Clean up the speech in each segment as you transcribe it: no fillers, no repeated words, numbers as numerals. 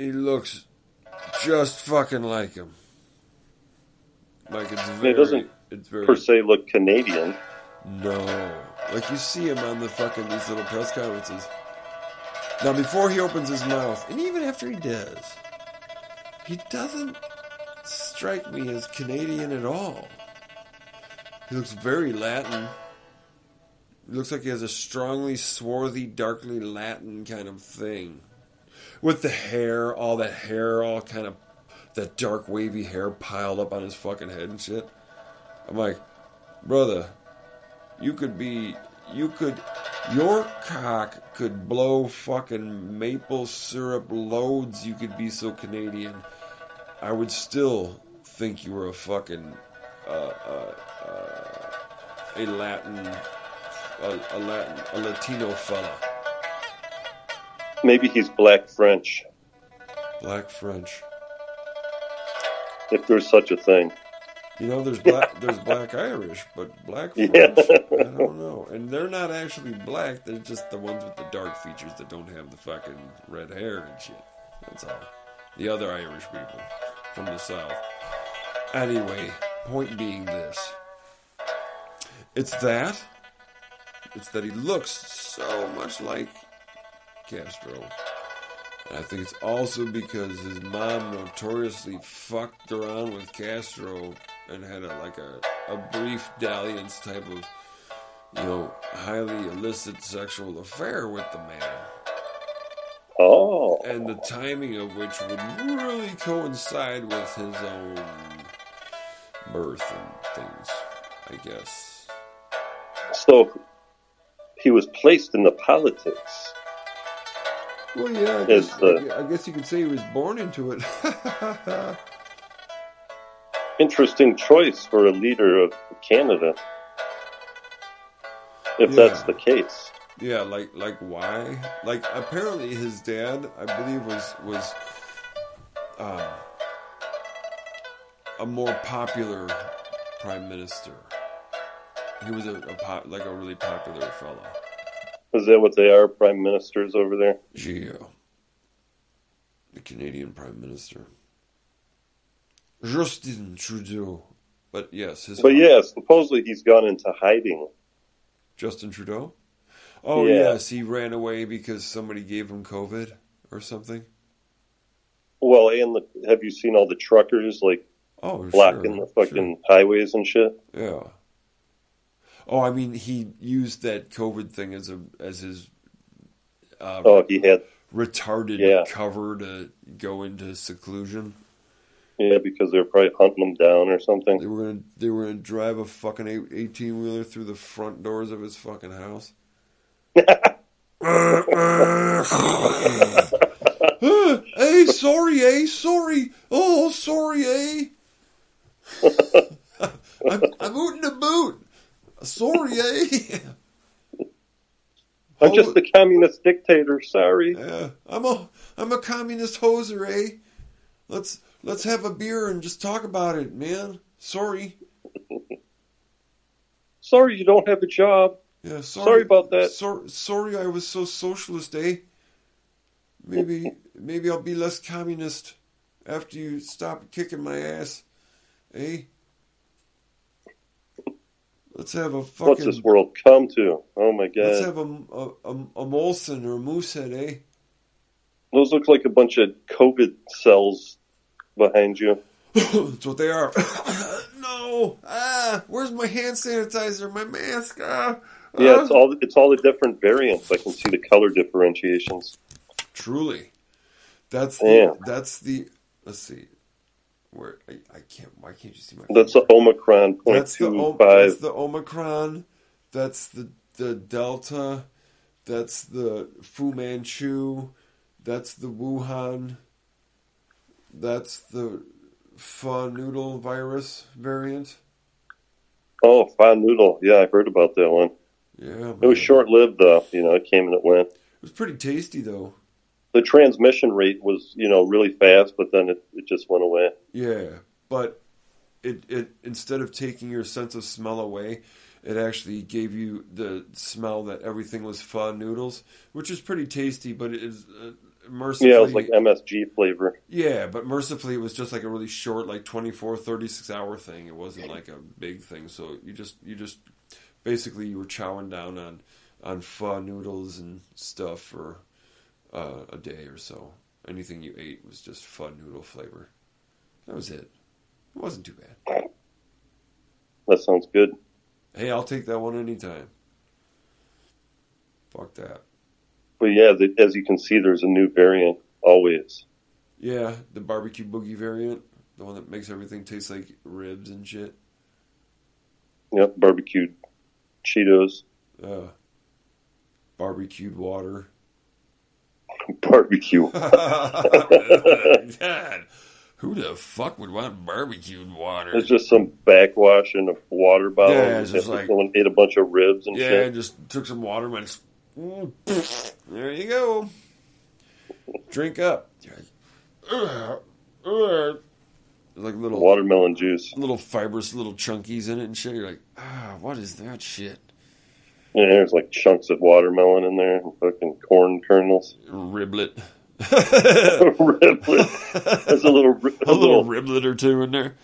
he looks just fucking like him. Like It doesn't per se look Canadian. No. Like you see him on these little press conferences. Now before he opens his mouth, and even after he does, he doesn't strike me as Canadian at all. He looks very Latin. He looks like he has a strongly swarthy, darkly Latin kind of thing. With the hair, all kind of, that dark wavy hair piled up on his fucking head and shit. I'm like, brother, your cock could blow fucking maple syrup loads. You could be so Canadian. I would still think you were a fucking, a Latino fella. Maybe he's black French. Black French. If there's such a thing. You know, there's black Irish, but black French, I don't know. And they're not actually black, they're just the ones with the dark features that don't have the fucking red hair and shit. That's all. The other Irish people from the South. Anyway, point being this. It's that he looks so much like Castro. And I think it's also because his mom notoriously fucked around with Castro and had a brief dalliance type of, highly illicit sexual affair with the man. Oh. And the timing of which would really coincide with his own birth and things, I guess. So, he was placed in the politics. Well, yeah, I guess you could say he was born into it. Interesting choice for a leader of Canada. If that's the case. Yeah, like why? Like apparently his dad, I believe, was a more popular prime minister. He was a really popular fellow. Is that what they are, prime ministers over there? Yeah. The Canadian prime minister. Justin Trudeau. But yes, supposedly he's gone into hiding. Justin Trudeau? Oh, yes, he ran away because somebody gave him COVID or something. Well, and have you seen all the truckers, blocking the fucking highways and shit? Yeah. Oh, I mean, he used that COVID thing as his he had retarded cover to go into seclusion. Yeah, because they were probably hunting him down or something. They were gonna drive a fucking 18-wheeler through the front doors of his fucking house. Hey, sorry. Oh, sorry, I'm ootin' a boot. Sorry, I'm just a communist dictator, sorry. Yeah, I'm a communist hoser, Let's have a beer and just talk about it, man. Sorry. Sorry you don't have a job. Yeah, sorry about that. Sorry I was so socialist, Maybe I'll be less communist after you stop kicking my ass, Let's have a fucking... What's this world come to? Oh my God. Let's have a Molson or a Moosehead, Those look like a bunch of COVID cells behind you. That's what they are. No! Where's my hand sanitizer? My mask? Yeah, it's all the different variants. I can see the color differentiations. Truly. That's the let's see. Where I can't, why can't you see my That's the Omicron 0.25. That's the Omicron. That's the Delta. That's the Fu Manchu. That's the Wuhan. That's the Pho Noodle virus variant. Oh, Pho Noodle. Yeah, I heard about that one. Yeah, man. It was short-lived, though. It came and it went. It was pretty tasty, though. The transmission rate was, really fast, but then it just went away. Yeah, but it instead of taking your sense of smell away, it actually gave you the smell that everything was pho noodles, which is pretty tasty, but it is mercifully... Yeah, it was like MSG flavor. Yeah, but mercifully it was just like a really short, like 24, 36-hour thing. It wasn't like a big thing. So you just basically you were chowing down on pho noodles and stuff for a day or so. Anything you ate was just pho noodle flavor. That was it. It wasn't too bad. That sounds good. Hey, I'll take that one anytime. Fuck that. But yeah, as you can see, there's a new variant always. Yeah, the barbecue boogie variant. The one that makes everything taste like ribs and shit. Yep, barbecued Cheetos. Barbecued water. Barbecue. God, who the fuck would want barbecued water? It's just some backwash in a water bottle. Yeah, it's just like... Someone ate a bunch of ribs and shit. Yeah, just took some water and went... There you go. Drink up. Like little... Watermelon juice. Little fibrous little chunkies in it and shit. You're like, what is that shit? Yeah, there's like chunks of watermelon in there and fucking corn kernels. Riblet. Riblet. There's a little riblet or two in there.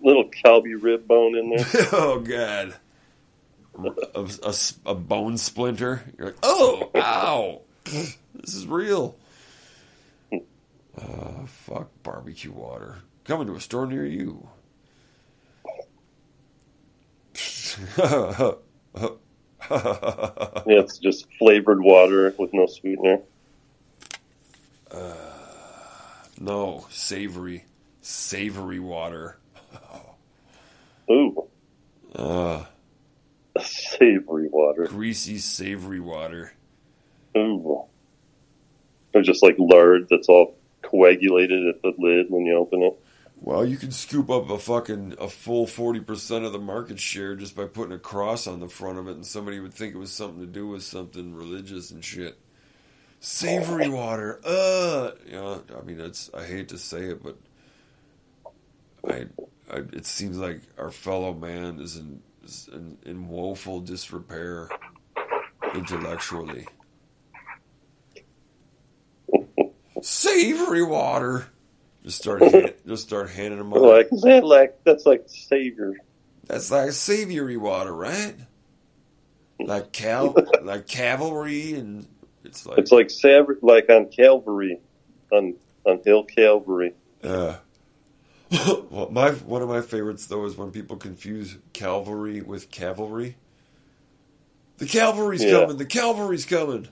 Little Calbee rib bone in there. Oh, God. A bone splinter. You're like, oh, ow. This is real. Fuck barbecue water. Coming to a store near you. Yeah, it's just flavored water with no sweetener. No, savory water. Ooh. Savory water. Greasy, savory water. Ooh. Or just like lard that's all coagulated at the lid when you open it. Well, you can scoop up a full 40% of the market share just by putting a cross on the front of it, and somebody would think it was something to do with something religious and shit. Savory water. I mean, I hate to say it, but it seems like our fellow man is in woeful disrepair intellectually. Savory water. Just start handing them out. That's like savior. That's like savory water, right? Like cavalry, and it's like like on Calvary, on Hill Calvary. Well, one of my favorites though is when people confuse Calvary with cavalry. The cavalry's coming. The cavalry's coming.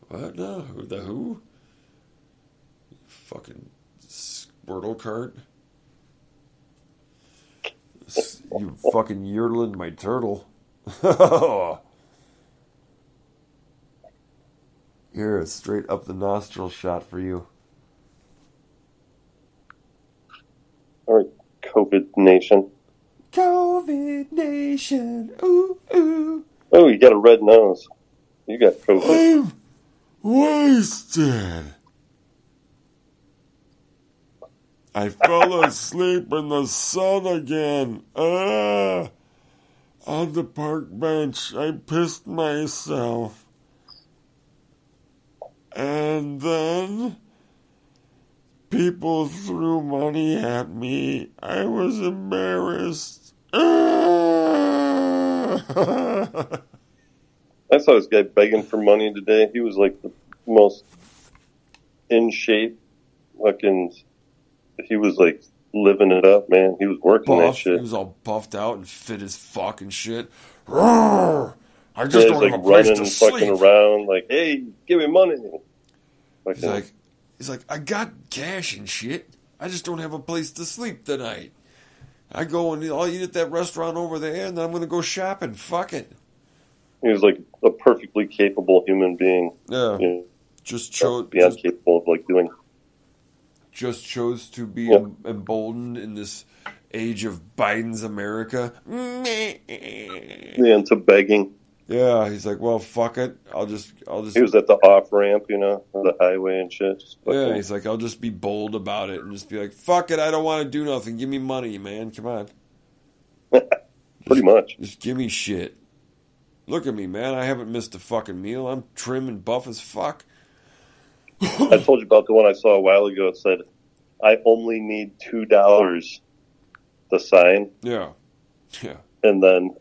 What? No, the who? Fucking Squirtle cart. You fucking yearling my turtle. Here, a straight up the nostril shot for you. All right, COVID Nation. COVID Nation. Ooh, ooh. Oh, you got a red nose. You got COVID. I'm wasted. I fell asleep in the sun again. On the park bench, I pissed myself. And then people threw money at me. I was embarrassed. I saw this guy begging for money today. He was like the most in shape fucking... He was like living it up, man. He was working that shit. He was all puffed out and fit as fuck and shit. I just don't have a place running, to sleep. Fucking around like, hey, give me money. He's like, I got cash and shit. I just don't have a place to sleep tonight. I go and I'll eat at that restaurant over there, and then I'm going to go shopping. Fuck it. He was like a perfectly capable human being. Yeah. You know, just chose beyond capable of like doing. Just chose to be emboldened in this age of Biden's America. Yeah, into begging. Yeah, he's like, well, fuck it. I'll just. He was at the off ramp, on the highway and shit. Yeah, he's like, I'll just be bold about it and just be like, fuck it. I don't want to do nothing. Give me money, man. Come on. Pretty much. Just give me shit. Look at me, man. I haven't missed a fucking meal. I'm trim and buff as fuck. I told you about the one I saw a while ago. It said, "I only need $2." The sign, Yeah. Yeah. and then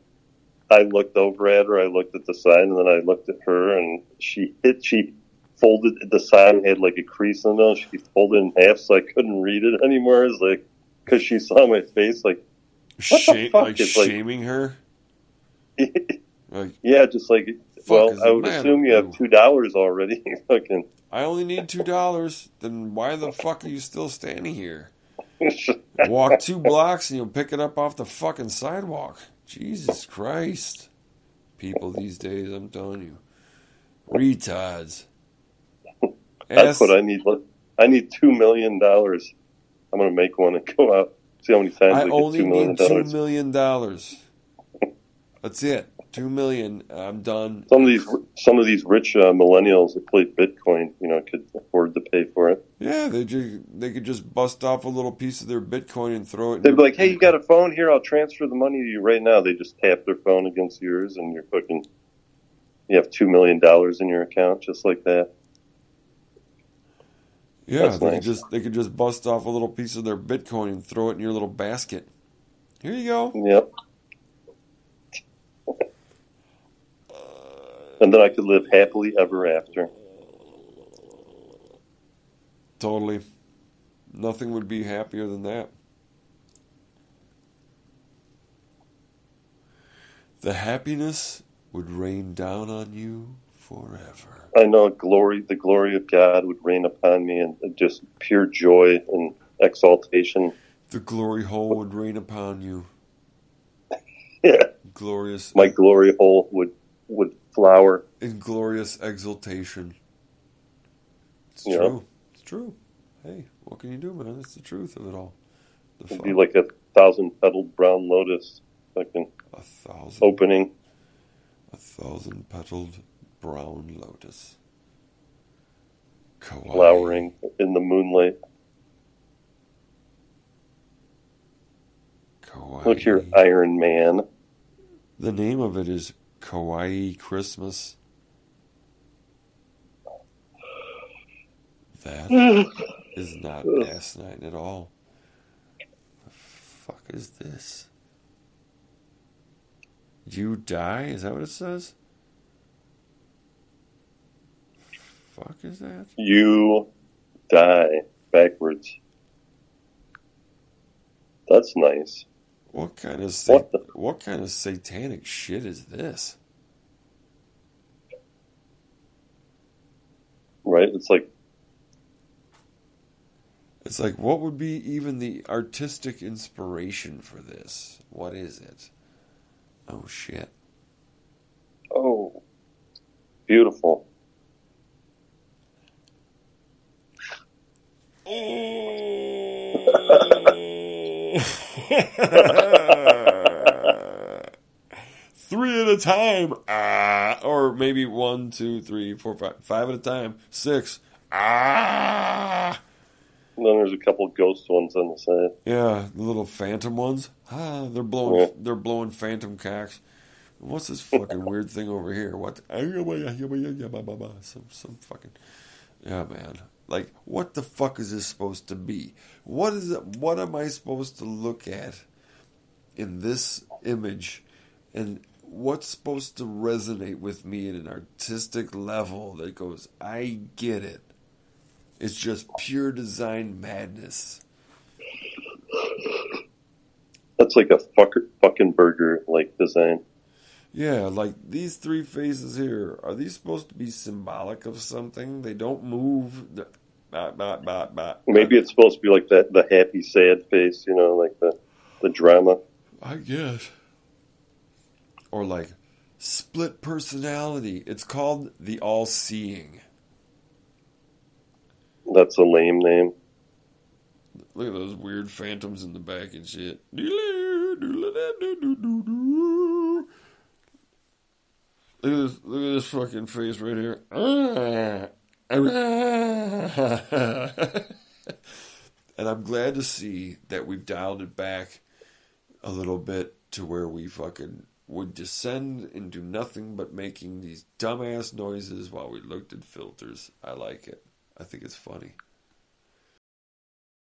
I looked over at her. I looked at the sign, and then I looked at her, and she folded the sign had like a crease in the middle. She folded it in half, so I couldn't read it anymore. It's like because she saw my face, like what the fuck? Like It's shaming her. Like, yeah, just like fuck I would assume you have $2 already. Fucking. I only need $2. Then why the fuck are you still standing here? Walk 2 blocks and you'll pick it up off the fucking sidewalk. Jesus Christ. People these days, I'm telling you. Retards. That's what I need. I need $2 million. I'm going to make one and go out. See how many times I I only get $2 million. need $2 million. That's it. $2 million. I'm done. Some of these rich millennials that play Bitcoin, could afford to pay for it. Yeah, they could just bust off a little piece of their Bitcoin and throw it. They'd be like, "Hey, you got a phone here? I'll transfer the money to you right now." They just tap their phone against yours, and you have $2 million in your account, just like that. Yeah, that's nice. They could just bust off a little piece of their Bitcoin and throw it in your little basket. Here you go. Yep. And then I could live happily ever after. Totally. Nothing would be happier than that. The happiness would rain down on you forever. I know the glory of God would rain upon me, and just pure joy and exaltation. The glory hole would rain upon you. Yeah. Glorious. My glory hole would flower. In glorious exultation. It's true. Know? It's true. Hey, what can you do, man? It's the truth of it all. It'd be like 1,000-petaled brown lotus, fucking 1,000 opening. 1,000-petaled brown lotus. Kawaii. Flowering in the moonlight. Kawaii. Look here, Iron Man. The name of it is Kawaii Christmas. That is not asinine at all. The fuck is this? You die? Is that what it says? Fuck is that? You die backwards. That's nice. What kind of satanic shit is this? Right? It's like, what would be even the artistic inspiration for this? What is it? Oh, shit. Oh, beautiful. Three at a time. Or maybe 1, 2, 3, 4, 5. 5 at a time. 6. And then there's a couple of ghost ones on the side. Yeah, the little phantom ones. They're blowing phantom cocks. What's this fucking weird thing over here? What? Some fucking. Yeah, man. Like, what the fuck is this supposed to be? What is it? What am I supposed to look at in this image? And what's supposed to resonate with me at an artistic level that goes, I get it. It's just pure design madness. That's like a fucking burger like design. Yeah, like these 3 faces here, are these supposed to be symbolic of something? They don't move. Maybe it's supposed to be like the happy sad face, like the drama. I guess. Or like split personality. It's called the all-seeing. That's a lame name. Look at those weird phantoms in the back and shit. Look at this fucking face right here. And I'm glad to see that we've dialed it back a little bit to where we fucking would descend into nothing but making these dumbass noises while we looked at filters. I like it. I think it's funny.